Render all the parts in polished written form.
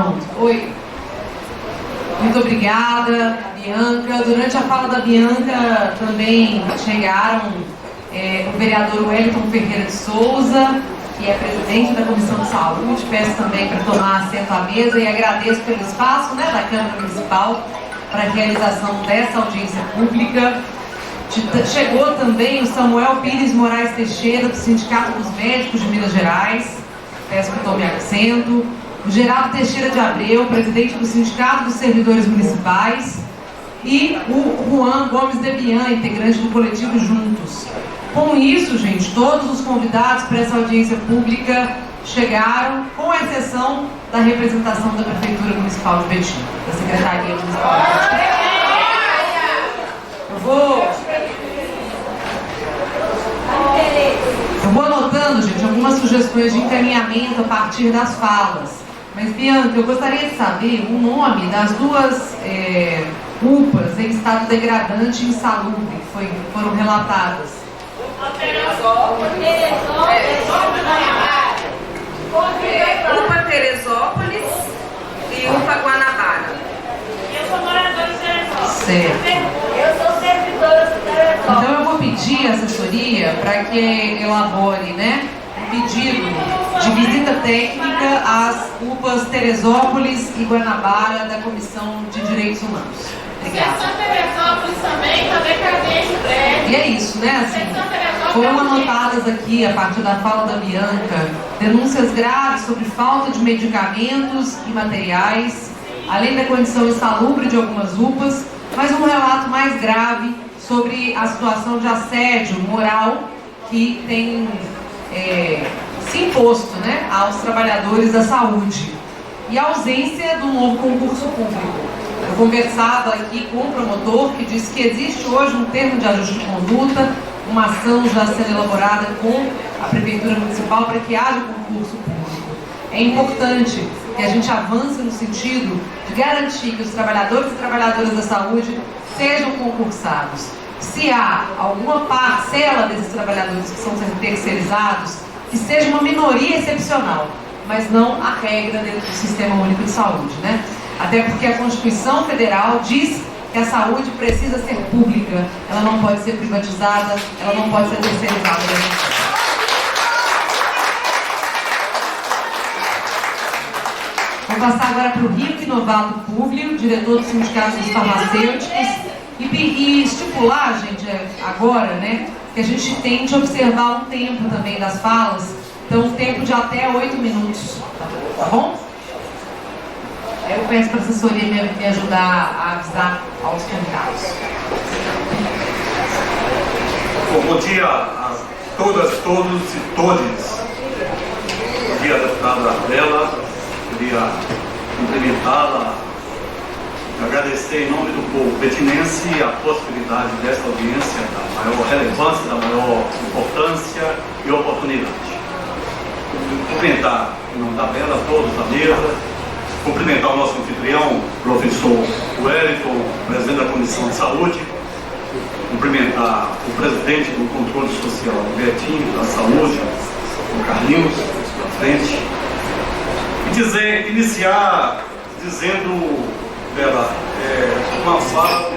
Pronto. Oi. Muito obrigada, Bianca. Durante a fala da Bianca também chegaram o vereador Wellington Ferreira de Souza, que é presidente da Comissão de Saúde. Peço também para tomar assento à mesa e agradeço pelo espaço, né, da Câmara Municipal para a realização dessa audiência pública. Chegou também o Samuel Pires Moraes Teixeira, do Sindicato dos Médicos de Minas Gerais. Peço que tome assento. O Geraldo Teixeira de Abreu, presidente do Sindicato dos Servidores Municipais. E o Juan Gomes Debian, integrante do coletivo Juntos. Com isso, gente, todos os convidados para essa audiência pública chegaram, com exceção da representação da Prefeitura Municipal de Betim, da Secretaria Municipal de Betim. Eu vou anotando, gente, algumas sugestões de encaminhamento a partir das falas. Mas, Bianca, eu gostaria de saber o nome das duas UPAs em estado degradante e insalubre que foram relatadas. UPA Teresópolis e UPA Guanabara. Eu sou moradora de Teresópolis. Certo. Eu sou servidora de Teresópolis. Então eu vou pedir à assessoria para que elabore, né, um pedido de visita técnica às UPAs Teresópolis e Guanabara da Comissão de Direitos Humanos. Obrigada. Seção Teresópolis também está decadente o prédio. E é isso, né? Assim, Seção Teresópolis foram anotadas aqui, a partir da fala da Bianca, denúncias graves sobre falta de medicamentos e materiais, além da condição insalubre de algumas UPAs, mas um relato mais grave sobre a situação de assédio moral que tem se imposto, né, aos trabalhadores da saúde e a ausência do novo concurso público. Eu conversava aqui com o promotor que disse que existe hoje um termo de ajuste de conduta, uma ação já sendo elaborada com a Prefeitura Municipal para que haja concurso público. É importante que a gente avance no sentido de garantir que os trabalhadores e trabalhadoras da saúde sejam concursados. Se há alguma parcela desses trabalhadores que são terceirizados, que seja uma minoria excepcional, mas não a regra dentro do Sistema Único de Saúde, né? Até porque a Constituição Federal diz que a saúde precisa ser pública, ela não pode ser privatizada, ela não pode ser terceirizada. Vou passar agora para o Rick Novato Públio, diretor do Sindicato dos Farmacêuticos, e estipular, gente, agora, né, que a gente tente observar um tempo também das falas, então um tempo de até 8 minutos, tá bom? Eu peço para a assessoria me ajudar a avisar aos convidados. Bom dia a todas, todos e todes. Bom dia, deputada Bela. Queria cumprimentá-la, agradecer em nome do povo betinense a possibilidade desta audiência, da maior relevância, da maior importância e oportunidade. Cumprimentar em nome da Bela, todos da mesa, cumprimentar o nosso anfitrião, professor Wellington, presidente da Comissão de Saúde, cumprimentar o presidente do Controle Social, o Betinho, da Saúde, o Carlinhos, da frente, e iniciar dizendo, Bela, uma fala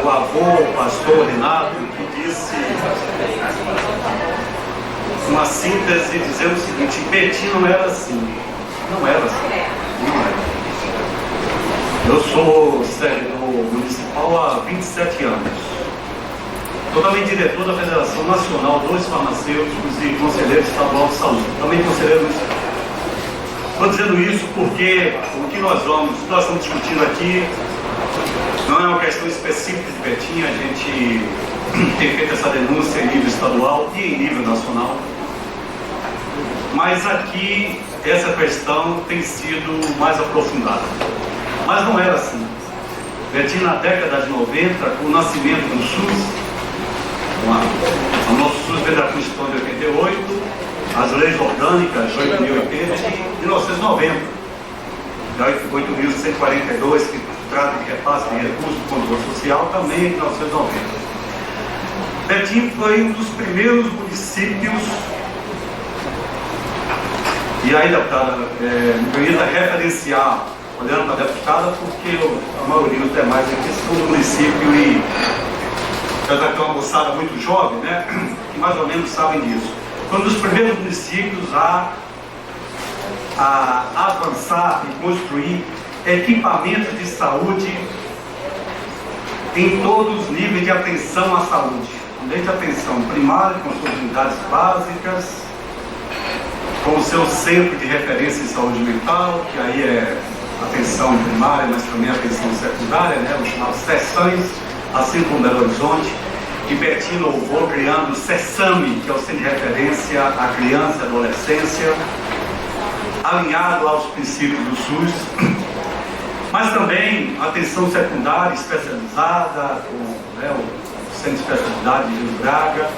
do avô, o pastor Renato, que disse uma síntese dizendo o seguinte: Betim não era assim. Não era assim. Não era. Eu sou servidor municipal há 27 anos. Sou também diretor da Federação Nacional dos Farmacêuticos e conselheiro estadual de saúde. Também conselheiro municipal. Estou dizendo isso porque o que nós estamos discutindo aqui não é uma questão específica de Betim. A gente tem feito essa denúncia em nível estadual e em nível nacional. Mas aqui essa questão tem sido mais aprofundada. Mas não era assim. Betim, na década de 90, com o nascimento do SUS, o nosso SUS veio da Constituição de 88, as leis orgânicas de 8.080 e 1990, de 8.142, que trata de repasse de recursos do controle social, também em 1990. Betim foi um dos primeiros municípios E aí, deputada, me permita referenciar, olhando para a deputada, porque a maioria dos demais aqui são do município e já tem uma moçada muito jovem, né, que mais ou menos sabem disso. Foi um dos primeiros municípios a avançar e construir equipamentos de saúde em todos os níveis de atenção à saúde, desde a atenção primária, com suas unidades básicas, com o seu centro de referência em saúde mental, que aí é atenção primária, mas também atenção secundária, né, os chamados SESAMs, assim como Belo Horizonte. E Betim louvou criando o SESAMI, que é o Centro de Referência à Criança e Adolescência, alinhado aos princípios do SUS, mas também atenção secundária especializada, com, né, o Centro de Especialidade de Rio Braga,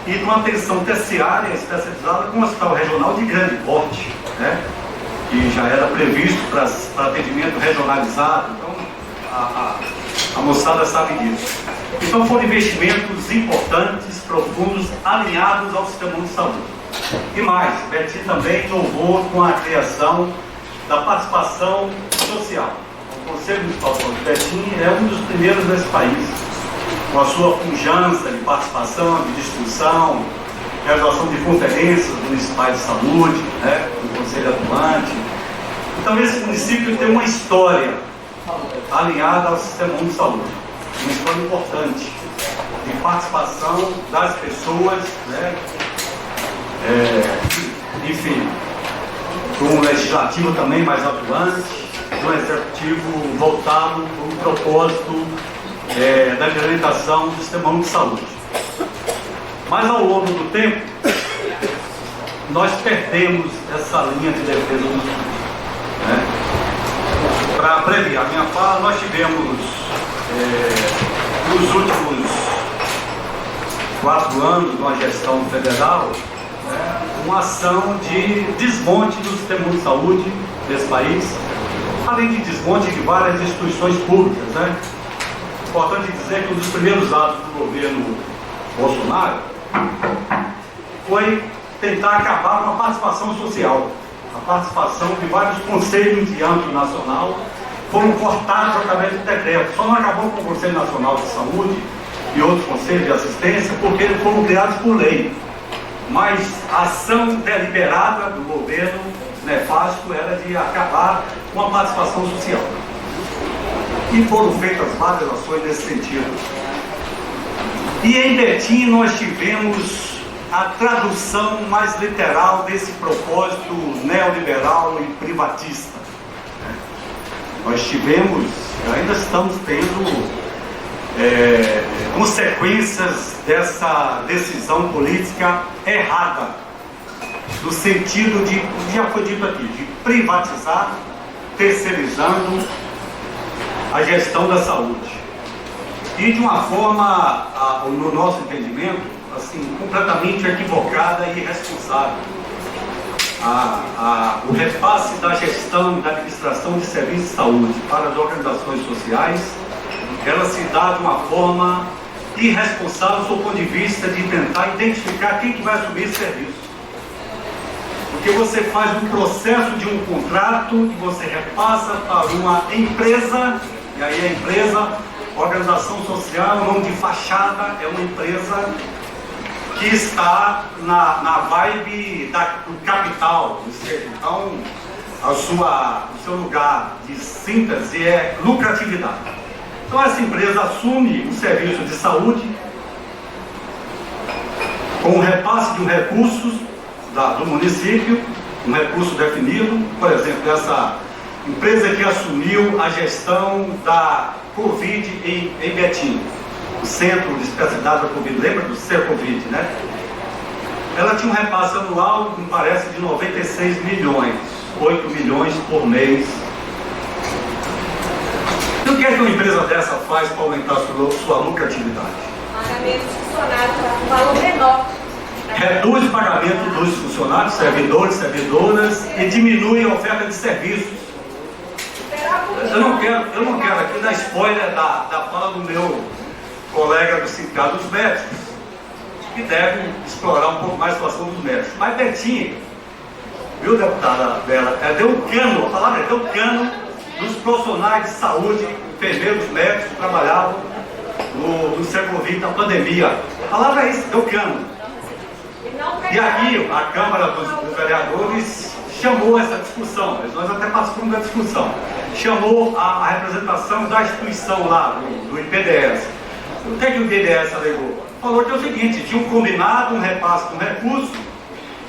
e com atenção terciária especializada com o Hospital Regional de grande porte, né, que já era previsto para atendimento regionalizado. Então, a moçada sabe disso. Então, foram investimentos importantes, profundos, alinhados ao sistema de saúde. E mais, Betim também inovou com a criação da participação social. O Conselho Municipal de Betim é um dos primeiros nesse país, com a sua pujança de participação, de discussão, realização de conferências municipais de saúde, né, do Conselho Atuante. Então, esse município tem uma história alinhada ao sistema de saúde, uma história importante de participação das pessoas, né, enfim, com um legislativo também mais atuante, um executivo voltado para o propósito da implementação do sistema de saúde. Mas ao longo do tempo, nós perdemos essa linha de defesa do SUS, né? Para abreviar a minha fala, nós tivemos nos últimos 4 anos, numa gestão federal, uma ação de desmonte do sistema de saúde desse país, além de desmonte de várias instituições públicas, né? Importante dizer que um dos primeiros atos do governo Bolsonaro foi tentar acabar com a participação social. A participação de vários conselhos de âmbito nacional foram cortados através de decreto. Só não acabou com o Conselho Nacional de Saúde e outros conselhos de assistência porque eles foram criados por lei. Mas a ação deliberada do governo nefasto era de acabar com a participação social. E foram feitas várias ações nesse sentido. E em Betim nós tivemos a tradução mais literal desse propósito neoliberal e privatista. Nós tivemos, ainda estamos tendo consequências dessa decisão política errada, no sentido de, já foi dito aqui, de privatizar, terceirizando a gestão da saúde. E de uma forma, no nosso entendimento, assim, completamente equivocada e irresponsável. O repasse da gestão e da administração de serviços de saúde para as organizações sociais, ela se dá de uma forma irresponsável do ponto de vista de tentar identificar quem que vai assumir esse serviço. Porque você faz um processo de um contrato que você repassa para uma empresa, e aí a empresa, organização social, nome de fachada, é uma empresa que está na vibe do capital, ou seja, então o seu lugar de síntese é lucratividade. Então essa empresa assume o serviço de saúde com o repasse de um recurso do município, um recurso definido. Por exemplo, essa empresa que assumiu a gestão da Covid em Betim, o Centro de Especialidade da Covid, lembra do Covid, né? Ela tinha um repasse anual, me parece, de 96 milhões, 8 milhões por mês. E o que é que uma empresa dessa faz para aumentar sua lucratividade? Pagamento dos funcionários para um valor menor. Reduz o pagamento dos funcionários, servidores, servidoras e diminui a oferta de serviços. Eu não quero aqui dar spoiler da fala do meu colega do Sindicato dos Médicos, que deve explorar um pouco mais a situação dos médicos. Mas Betim viu, deputada Bela? Deu um cano, a palavra deu cano nos profissionais de saúde, enfermeiros, médicos que trabalhavam no século XX, na pandemia. A palavra é isso, deu cano. E aqui, a Câmara dos Vereadores chamou essa discussão, nós até participamos da discussão, chamou a representação da instituição lá, do IPDS. O que o IPDS alegou? Falou que é o seguinte, tinha um combinado, um repasse com recurso,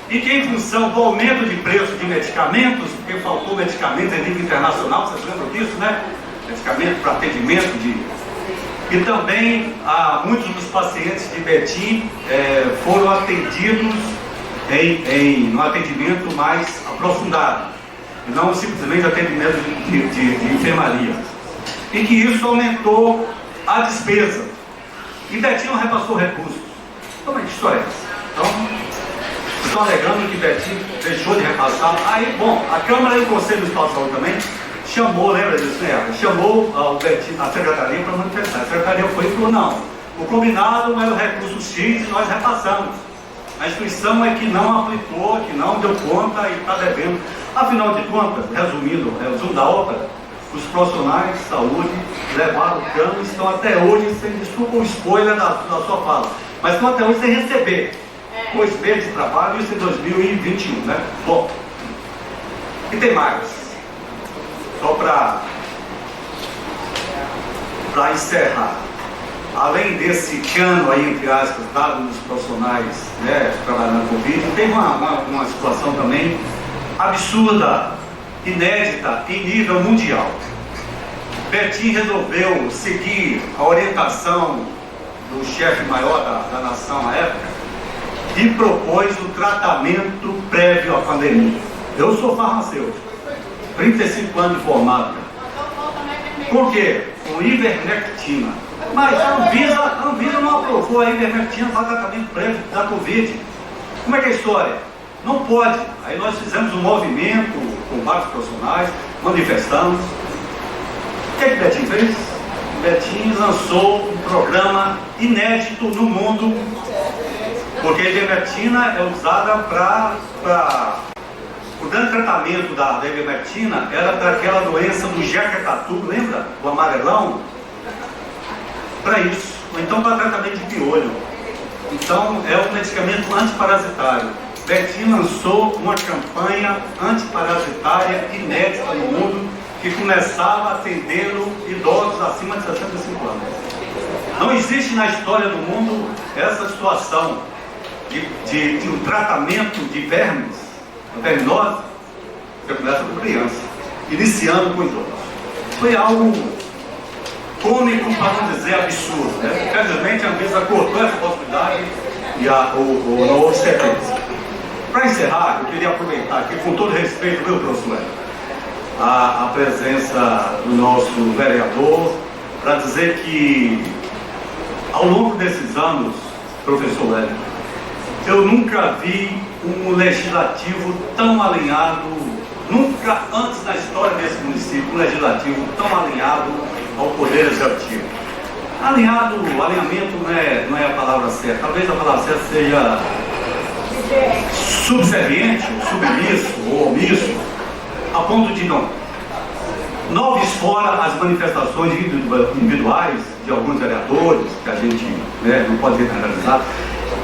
e que em função do aumento de preço de medicamentos, porque faltou medicamentos em nível internacional, vocês lembram disso, né? Medicamento para atendimento E também muitos dos pacientes de Betim foram atendidos no atendimento mais aprofundado, e não simplesmente atendimento de enfermaria. E que isso aumentou a despesa. E Betim não repassou recursos. Como é que história é essa? Então, estão alegando que Betim deixou de repassar. Aí, bom, a Câmara e o Conselho Municipal de Saúde também chamou, lembra disso, né? Chamou a Secretaria para manifestar. A Secretaria foi e falou, não, o combinado era o recurso X e nós repassamos. A instituição é que não aplicou, que não deu conta e está devendo. Afinal de contas, resumindo, o resumo da ópera, os profissionais de saúde levaram o cano e estão até hoje, sem desculpa o spoiler da sua fala, mas estão até hoje sem receber. 2 meses de trabalho, isso em 2021, né? Bom, e tem mais. Só para encerrar, além desse cano aí, entre aspas, dado nos profissionais, né, trabalhando com Covid, tem uma situação também absurda, inédita, em nível mundial. Betim resolveu seguir a orientação do chefe maior da nação à época e propôs o tratamento prévio à pandemia. Eu sou farmacêutico, 35 anos de formado. Por quê? Com ivermectina. Mas a Anvisa não aprovou a ivermectina para tratamento prévio da Covid. Como é que é a história? Não pode. Aí nós fizemos um movimento com vários profissionais, manifestamos. O que Betim fez? Betim lançou um programa inédito no mundo, porque a ivermectina é usada para... O grande tratamento da ivermectina era para aquela doença do Jequitatu, lembra? Do amarelão? Para isso. Ou então para tratamento de piolho. Então é um medicamento antiparasitário. Betim lançou uma campanha antiparasitária inédita no mundo, que começava atendendo idosos acima de 65 anos. Não existe na história do mundo essa situação de um tratamento de vermes, verminose. Você começa com criança, iniciando com idosos. Foi algo cômico, para não dizer absurdo, né? Infelizmente a Anvisa cortou essa possibilidade e não houve sequência. Para encerrar, eu queria aproveitar aqui, com todo respeito, meu professor, a presença do nosso vereador, para dizer que ao longo desses anos, professor Hélio, eu nunca vi um legislativo tão alinhado, nunca antes na história desse município, um legislativo tão alinhado ao poder executivo. Alinhamento não é a palavra certa, talvez a palavra certa seja subserviente, submisso ou omisso, a ponto de não expor as manifestações individuais de alguns vereadores, que a gente não pode generalizar,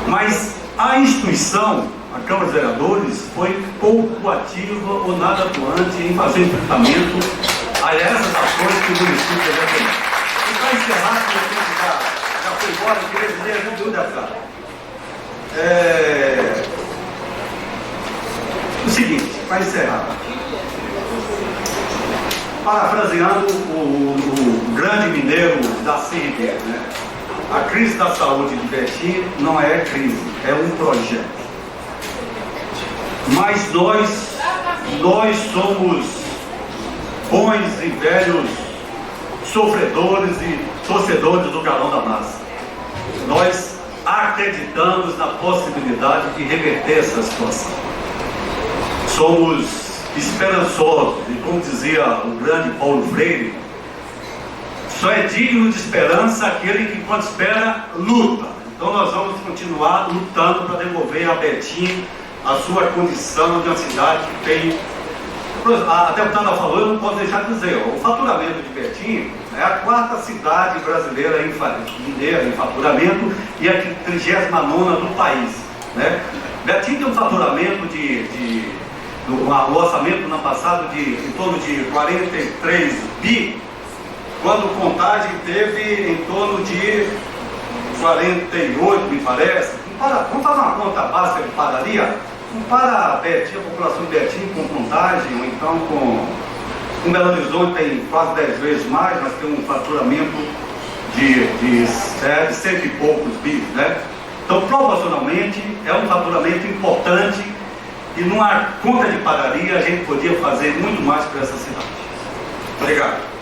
mas a instituição, a Câmara dos Vereadores, foi pouco ativa ou nada atuante em fazer enfrentamento a essas ações que o município deve ter. E para encerrar, que o tempo já foi embora, eu queria dizer, viu, deputado? O seguinte, para encerrar, parafraseando o grande mineiro da Ribeiro, né? A crise da saúde de Betim não é crise, é um projeto. Mas nós somos bons e velhos sofredores e torcedores do galão da massa. Nós acreditamos na possibilidade de reverter essa situação. Somos esperançosos, e como dizia o grande Paulo Freire, só é digno de esperança aquele que, quando espera, luta. Então nós vamos continuar lutando para devolver a Betim a sua condição de uma cidade que tem... A deputada falou, eu não posso deixar de dizer, o faturamento de Betim é a 4ª cidade brasileira em faturamento e a 39ª do país, né? Betim tem um faturamento um orçamento no ano passado em torno de 43 bi, quando Contagem teve em torno de 48, me parece. Vamos fazer uma conta básica de padaria? Compara Betim, a população de Betim com Contagem, ou então com Belo Horizonte, tem quase 10 vezes mais, mas tem um faturamento de 100 e poucos bis, né? Então, proporcionalmente, é um faturamento importante e numa conta de padaria a gente podia fazer muito mais para essa cidade. Obrigado.